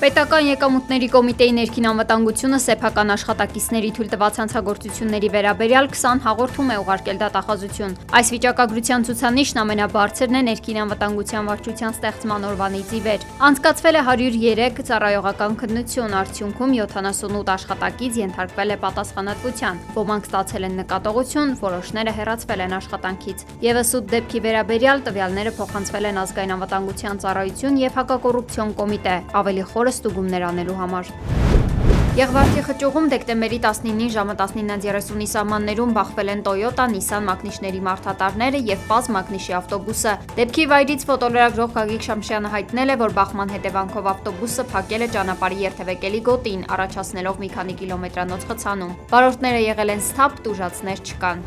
Պետական եկամուտների կոմիտեի ներքին անվտանգությունը սեփական աշխատակիցների թույլտված հանցագործությունների վերաբերյալ 20 հաղորդում է ուղարկել դատախազություն։ Այս վիճակագրության ցուցանիշն ամենաբարձրն է ներքին անվտանգության վարչության ստեղծման օրվանից ի վեր։ Անցկացվել է 103 ծառայողական քննություն, արդյունքում 78 աշխատակից ենթարկվել է պատասխանատվության։ Ոմանք ստացել են նկատողություն, որոշները հեռացվել են աշխատանքից։ Եվս 8 դեպքի վերաբերյալ տվյալները փոխանցվել են ազգային անվտանգության ծառայություն եւ հակակոռուպցիոն կոմիտե, ավելի խորը ստուգումներ անելու համար։ Եղվարդի խճուղում դեկտեմբերի 19-ին ժամը 19:30-ի սահմաններում բախվել են Toyota, Nissan մակնիշների մարդատարները եւ Paz մակնիշի ավտոբուսը։ Դեպքի վայրից ֆոտոլրագրող Գագիկ Շամշյանը հայտնել է, որ բախման հետևանքով ավտոբուսը փակել է ճանապարհի երթևեկելի գոտին, առաջացնելով մի քանի կիլոմետրանոց խցանում։ Վարորդները եղել են սթափ, տուժածներ չկան։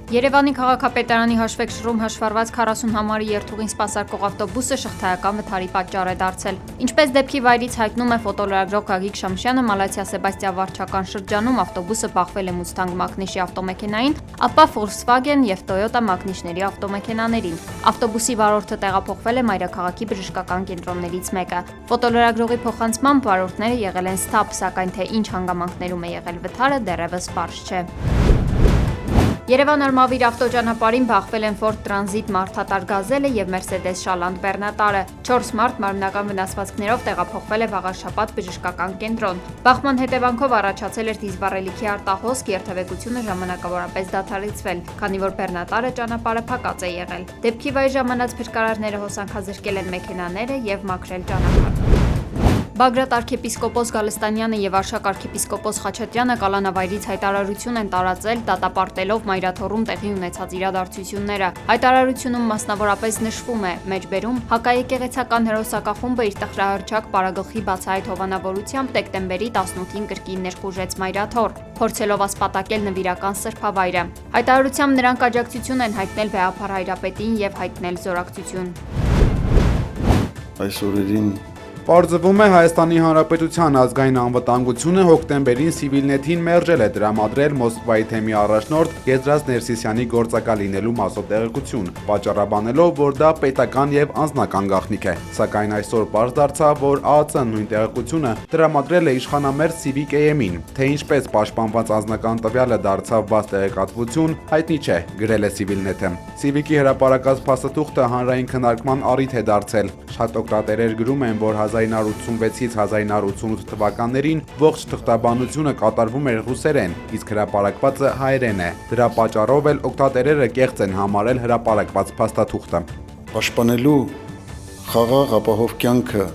Երևանի քաղաքապետարանի հաշվեկշռում հաշվառված 40 համարի երթուղին սպասարկող ավտոբուսը շղթայական վթարի պատճառ է դարձել։ Ինչպես դեպքի վայրից հայտնում է ֆոտոլրագրող Գագիկ Շամշյանը, Մալաթիա Սեբաստիա վարչական շրջանում ավտոբուսը բախվել է Mustang մակնիշի ավտոմեքենային, ապա Volkswagen եւ Toyota մակնիշների ավտոմեքենաներին։ Ավտոբուսի վարորդը տեղափոխվել է մայրաքաղաքի բժշկական կենտրոններից մեկը։ Ֆոտոլրագրողի փոխանցմամբ վարորդները եղել են սթափ, սակայն թե ինչ հանգամանքներում է եղել վթարը դեռևս պարզ չէ։ Երևան-Արմավիր ավտոճանապարհին բախվել են Ford Transit մարդատար գազելը եւ Mercedes Շալանդ բեռնատարը։ 4 մարդ մարմնական վնասվածքներով տեղափոխվել է Վաղարշապատ բժշկական կենտրոն։ Բախման հետևանքով առաջացել էր դիզվառելիքի արտահոսք, երթևեկությունը ժամանակավորապես դադարեցվել, քանի որ բեռնատարը ճանապարհը փակած է եղել։ Դեպքի վայր ժամանած փրկարարները հոսանքազրկել են մեքենաները եւ մաքրել ճանապարհ։ Բագրատ arczepiskopos Գալստանյանը եւ Արշակ arczepiskopos Խաչատրյանը կալանավայրից հայտարարություն են տարածել, դատապարտելով Մայրաթոռում տեղի ունեցած իրադարձությունները։ Հայտարարությունում մասնավորապես նշվում է. մեջբերում հակաեկեղեցական հերոսակախումբը իր տխրահռչակ պարագլխի բացահայտ հովանավորությամբ դեկտեմբերի 18-ին կրկին ներխուժեց Մայրաթոռ, փորձելով ասպատակել նվիրական սրբավայրը։ Հայտարարությամբ նրանք աջակցություն են հայտնել վեհափառ հայրապետին եւ հայտնել զորակցություն։ Այս օրերին Պարզվում է Հայաստանի Հանրապետության ազգային անվտանգությունը հոկտեմբերին Civilnet-ին մերժել է տրամադրել Մոսկվայի թեմի առաջնորդ Եզրաս Ներսիսյանի գործակալ լինելու մասով տեղեկություն, պատճառաբանելով, որ դա պետական եւ անձնական գաղտնիք է։ Սակայն այսօր պարզ դարձավ, որ ԱԱՑ-ն նույն տեղեկությունը տրամադրել է իշխանամերձ Civic AM-ին, թե ինչպես պաշտպանված անձնական տվյալը դարձավ բաց տեղեկատվություն, հայտնի չէ, գրել է Civilnet-ը։ Civic-ի հրապարակած փաստաթուղթը հանրային քննարկման առիթ է դարձել։ Շատ օգտատերեր գրում են, որ 1986-ից 1988 թվականներին ողջ թղթաբանությունը կատարվում էր ռուսերեն, իսկ հրապարակվածը հայերեն է։ Դրա պատճառով էլ օգտատերերը կեղծ են համարել հրապարակված փաստաթուղթը։ պաշտպանելու խաղաղ ապահով կյանքը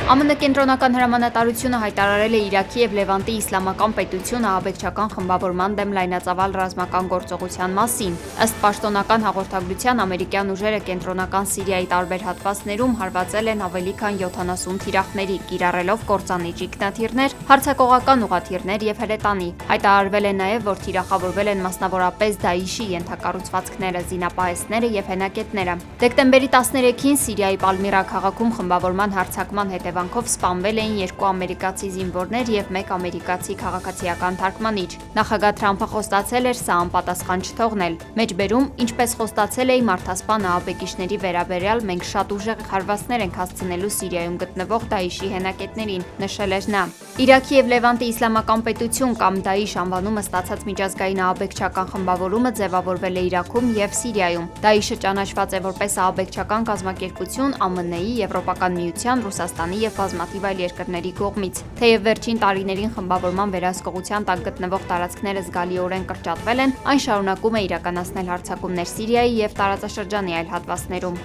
ԱՄՆ կենտրոնական հրամանատարությունը հայտարարել է Իրաքի եւ Լևանտի իսլամական պետությունը ահաբեկչական խմբավորման դեմ լայնածավալ ռազմական գործողության մասին։ Ըստ պաշտոնական հաղորդագրության ամերիկյան ուժերը կենտրոնական Սիրիայի տարբեր հատվածներում հարվածել են ավելի քան 70 թիրախների, կիրառելով կործանիչ ինքնաթիռներ, հարձակողական ուղաթիռներ եւ հրետանի։ Հայտարարվել է նաեւ, որ թիրախավորվել են մասնավորապես Դաիշի ենթակառուցվածքները, զինապահեսները եւ հենակետները։ Դեկտեմբերի 13-ին Սիրիայի Պալմիրա քաղաքում խմբավորման հարձակման հետևանքով սպանվել էին 2 ամերիկացի զինվորներ եւ 1 ամերիկացի քաղաքացիական թարգմանիչ։ Նախագահ Թրամփը խոստացել էր սա անպատասխան չթողնել։ Մեջբերում, ինչպես խոստացել էի մարդասպան ահաբեկիչների վերաբերյալ, մենք շատ ուժեղ հարվածներ ենք հասցնելու Սիրիայում գտնվող Դաիշի հենակետերին, նշել էր նա։ Իրաքի եւ Լևանտի իսլամական պետություն կամ Դաիշ անվանումը ստացած միջազգային ահաբեկչական խմբավորումը ձևավորվել է Իրաքում եւ Սիրիայում։ Դաիշը ճանաչված է որպես ահաբեկչական կազմակերպություն ԱՄՆ-ի, Եվրոպական միության, Ռուսաստանի եւ բազմաթիվ այլ երկրների կողմից։ Թեև վերջին տարիներին խմբավորման վերահսկողության տակ գտնվող տարածքները զգալիորեն կրճատվել են, այն շարունակում է իրականացնել հարձակումներ Սիրիայի եւ տարածաշրջանի այլ հատվածներում։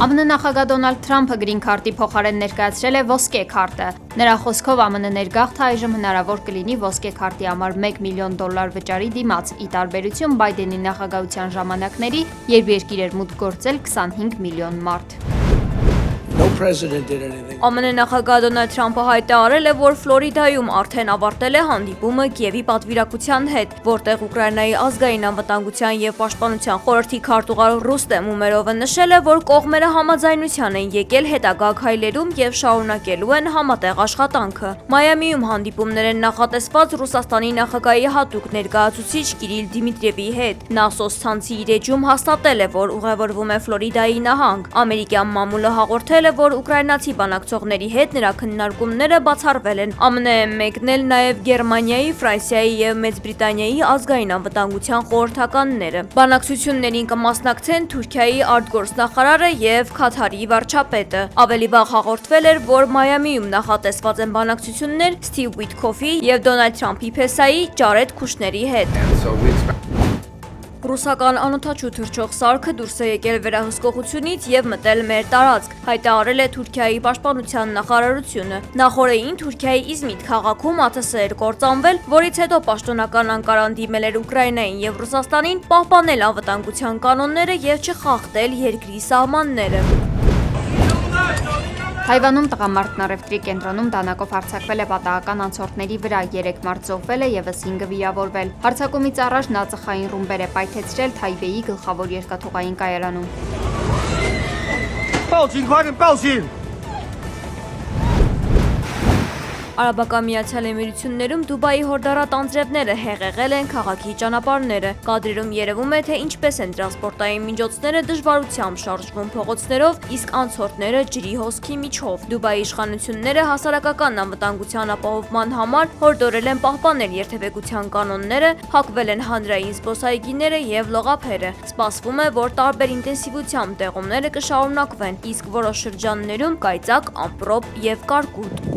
ԱՄՆ նախագահ Դոնալդ Թրամփը գրին քարտի փոխարեն ներկայացրել է ոսկե քարտը։ Նրա խոսքով ԱՄՆ ներգաղթը այժմ հնարավոր կլինի ոսկե քարտի համար $1 միլիոն վճարի դիմաց, ի տարբերություն Բայդենի նախագահության ժամանակների, երբ երկիր էր մուտք գործել 25 միլիոն մարդ։ president did anything. ԱՄՆ նախագահ Դոնալդ Թրամփը հայտարարել է, որ Ֆլորիդայում արդեն ավարտել է հանդիպումը Կիևի պատվիրակության հետ, որտեղ Ուկրաինայի ազգային անվտանգության եւ պաշտպանության խորհրդի քարտուղար Ռուստեմ Ումերովը նշել է, որ կողմերը համաձայնության են եկել հետագա քայլերում եւ շարունակելու են համատեղ աշխատանքը։ Մայամիում հանդիպումներ են նախատեսված Ռուսաստանի նախագահի հատուկ ներկայացուցիչ Կիրիլ Դիմիտրիևի հետ։ Նա սոցցանցի իր էջում հաստատել է, որ ուղևորվում է Ֆլորիդայի նահանգ։ Ամերիկյան մամուլը հաղորդել է, որ ուկրաինացի բանակցողների հետ նրա քննարկումները բացառվել են։ ԱՄՆ-ը մեկնել նաև Գերմանիայի, Ֆրանսիայի եւ Մեծ Բրիտանիայի ազգային անվտանգության խորհրդականները։ Բանակցություններին կմասնակցեն Թուրքիայի արտգործնախարարը եւ Քաթարի վարչապետը։ Ավելի վաղ հաղորդվել էր, որ Մայամիում նախատեսված են բանակցություններ Սթիվ Ուիթքոֆի եւ Դոնալդ Թրամփի փեսայի Ջարեդ Քուշների հետ։ Ռուսական անօդաչու թռչող սարքը դուրս է եկել վերահսկողությունից եւ մտել մեր տարածք, հայտարարել է Թուրքիայի պաշտպանության նախարարությունը։ Նախորդին Թուրքիայի Իզմիտ քաղաքում ԱԹՍ էր կործանվել, որից հետո պաշտոնական Անկարան դիմել էր Ուկրաինային եւ Ռուսաստանին պահպանել անվտանգության կանոնները եւ չխախտել երկրի սահմանները։ Թայվանում տղամարդն առևտրի կենտրոնում դանակով հարձակվել է պատահական անցորդների վրա, 3 մարդ զոհվել է եւս 5-ը վիրավորվել։ Հարձակումից առաջ նա ծխային ռումբեր է պայթեցրել Թայվեի գլխավոր երկաթուղային կայարանում։ Արաբական Միացյալ Էմիրություններում Դուբայի հորդառատ անձրևները հեղեղել են քաղաքի ճանապարհները։ Կադրերում երևում է, թե ինչպես են տրանսպորտային միջոցները դժվարությամբ շարժվում փողոցներով, իսկ անցորդները ջրի հոսքի միջով։ Դուբայի իշխանությունները հասարակական անվտանգության ապահովման համար հորդորել են պահպանել երթևեկության կանոնները, հակվել են հանրային զբոսայգիները եւ լողափերը։ Սպասվում է, որ տարբեր ինտենսիվությամբ տեղումները կշարունակվեն, իսկ որոշ շրջաններում կայծակ, ամպրոպ եւ կարկուտ։